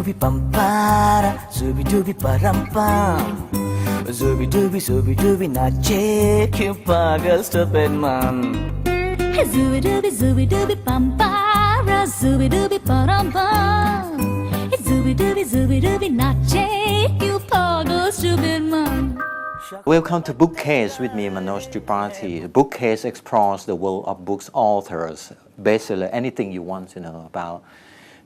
dooby pampara, zooby dooby parampam. Zooby dooby nache, que paga stupid man. Hey, zooby dooby pampara, zooby dooby parampam. Hey, zooby dooby nache, you paga stupid man. Welcome to Bookcase with me, Manoj Tripathi. Bookcase explores the world of books authors, basically anything you want to know about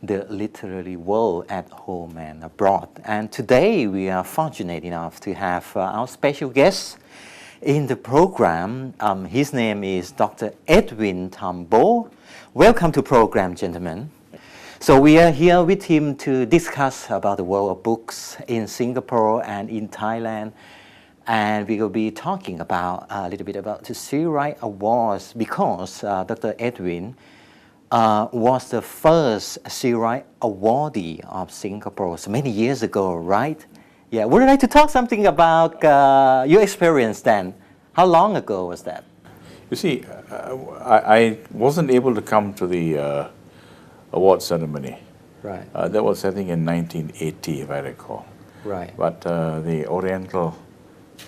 the literary world at home and abroad. And today we are fortunate enough to have our special guest in the program. His name is Dr. Edwin Thumbo. Welcome to program, gentlemen. So we are here with him to discuss about the world of books in Singapore and in Thailand. And we will be talking about a little bit about the Seawright Awards because Dr. Edwin was the first Seawright awardee of Singapore so many years ago, right? Yeah, would you like to talk something about your experience then? How long ago was that? You see, I wasn't able to come to the award ceremony. Right. That was, I think, in 1980, if I recall. Right. But the Oriental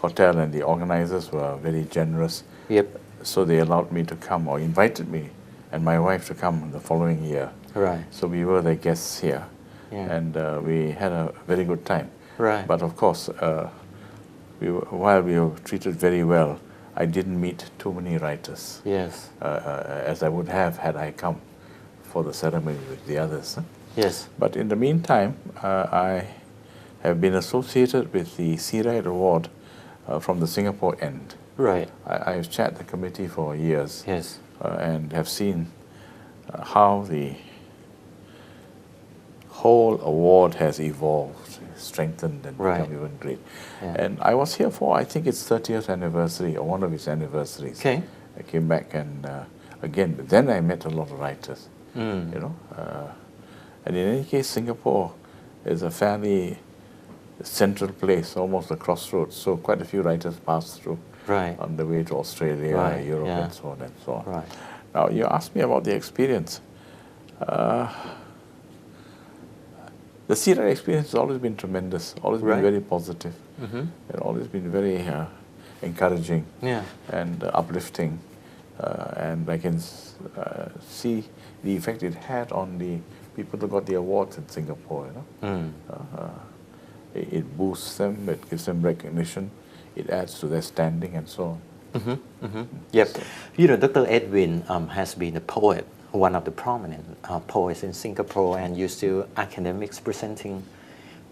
Hotel and the organizers were very generous. Yep. So they allowed me to come, or invited me and my wife to come the following year. Right. So we were the guests here. Yeah. And we had a very good time. Right. But of course, while we were treated very well, I didn't meet too many writers. Yes. As I would have had I come for the ceremony with the others. Yes. But in the meantime, I have been associated with the Seawright Award from the Singapore end. Right. I have chaired the committee for years. Yes. And have seen how the whole award has evolved, strengthened, and Right. become even great. Yeah. And I was here for, I think, its 30th anniversary, or one of its anniversaries. Okay. I came back and again, but then I met a lot of writers. Mm. You know, and in any case, Singapore is a fairly central place, almost a crossroads. So quite a few writers pass through. Right. On the way to Australia, Right, Europe, yeah. and so on and so on. Right. Now, you asked me about the experience. The Seawright experience has always been tremendous, always been Right. very positive, Mm-hmm. and always been very encouraging Yeah. and uplifting. And I can see the effect it had on the people who got the awards in Singapore. You know, Mm. it boosts them, it gives them recognition, it adds to their standing, and so on. Mm-hmm. Mm-hmm. Yep. You know, Dr. Edwin has been a poet, one of the prominent poets in Singapore, and used to academics presenting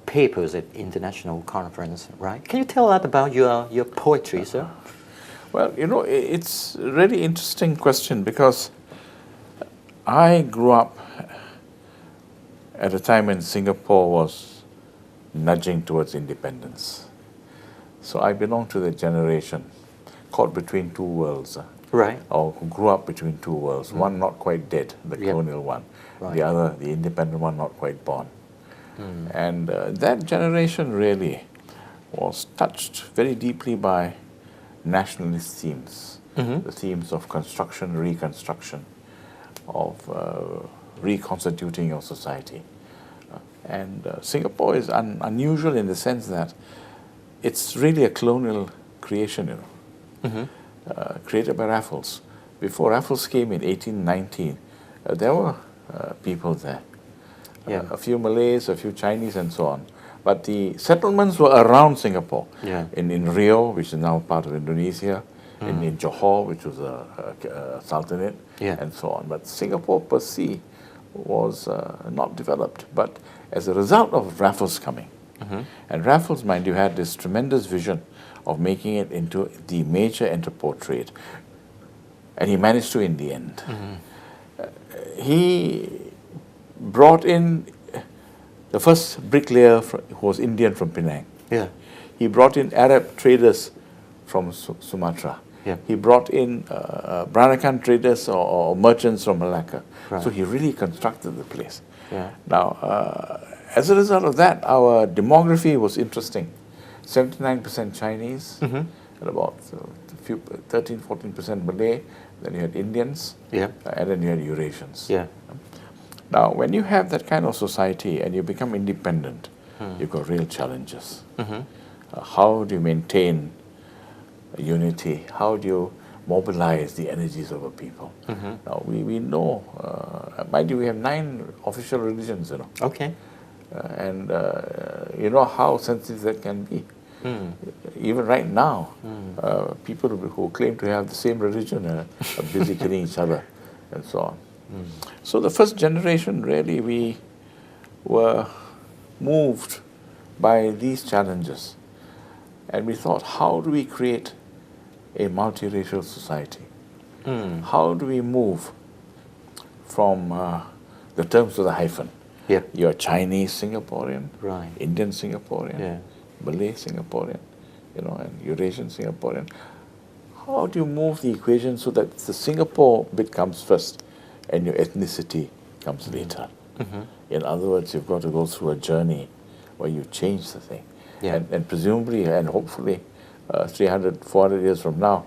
papers at international conference, right? Can you tell us about your poetry, sir? Well, you know, it's a really interesting question because I grew up at a time when Singapore was nudging towards independence. So I belong to the generation caught between two worlds, Right. or who grew up between two worlds. One not quite dead, the Yep. colonial one. Right. The other, the independent one, not quite born. And that generation really was touched very deeply by nationalist themes, Mm-hmm. the themes of construction, reconstruction, of reconstituting your society. And Singapore is unusual in the sense that it's really a colonial creation, you know, Mm-hmm. created by Raffles. Before Raffles came in 1819, there were people there. Yeah. A few Malays, a few Chinese, and so on. But the settlements were around Singapore. Yeah. In Rio, which is now part of Indonesia, in Johor, which was a sultanate, Yeah. and so on. But Singapore per se was not developed. But as a result of Raffles coming, and Raffles, mind you, had this tremendous vision of making it into the major entrepôt trade. And he managed to in the end. He brought in the first bricklayer who was Indian from Penang. Yeah. He brought in Arab traders from Sumatra. Yeah. He brought in Peranakan traders or merchants from Malacca. Right. So he really constructed the place. Yeah. Now, as a result of that, our demography was interesting. 79% Chinese, and about 13-14% Malay. Then you had Indians, Yeah. and then you had Eurasians. Yeah. Now, when you have that kind of society and you become independent, you've got real challenges. How do you maintain unity? How do you mobilize the energies of a people? Now, we know, mind you, we have 9 official religions, you know. Okay. And you know how sensitive that can be. Even right now, people who claim to have the same religion are busy killing each other and so on. So the first generation, really, we were moved by these challenges. And we thought, how do we create a multiracial society? How do we move from the terms to the hyphen? Yeah. You're Chinese Singaporean, Right. Indian Singaporean, Yeah. Malay Singaporean, you know, and Eurasian Singaporean. How do you move the equation so that the Singapore bit comes first and your ethnicity comes later? In other words, you've got to go through a journey where you change the thing. Yeah. And presumably and hopefully 300, 400 years from now,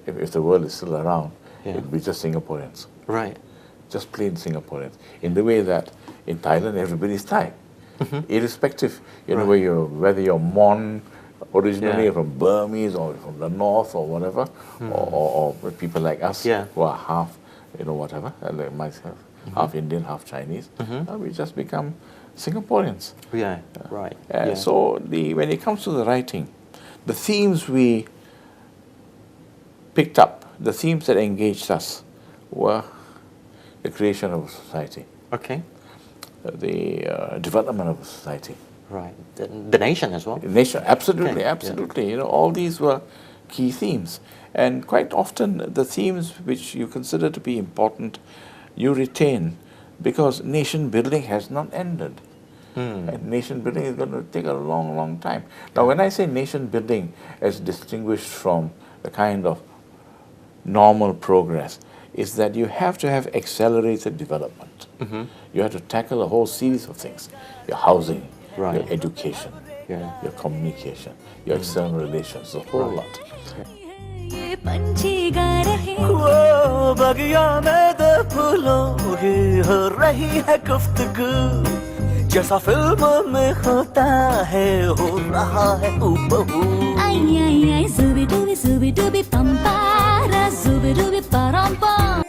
if the world is still around, Yeah. it'll be just Singaporeans. Right. Just plain Singaporeans. In the way that in Thailand, everybody's Thai. Irrespective, you know, whether you're Mon, originally Yeah. from Burmese or from the north or whatever, or people like us Yeah. who are half, you know, whatever, like myself, half Indian, half Chinese, we just become Singaporeans. Yeah. Right. Yeah. So when it comes to the writing, the themes we picked up, the themes that engaged us were the creation of a society, Okay. the development of a society, Right. The nation as well. nation, absolutely, Okay, yeah. absolutely. You know, all these were key themes, and quite often the themes which you consider to be important, you retain, because nation building has not ended. And nation building is going to take a long, long time. Now, when I say nation building as distinguished from the kind of normal progress, is that you have to have accelerated development. You have to tackle a whole series of things: your housing, Right. your education, Yeah. your communication, your external relations, a whole lot. ये पंछी गा रहे वो बगिया में दो फूलों की हो रही है गुफ्तगू, जैसा फिल्मों में होता है हो रहा है हूबहू। आई आई आई जुबी डुबी पम्पारा जुबी डुबी परम्पा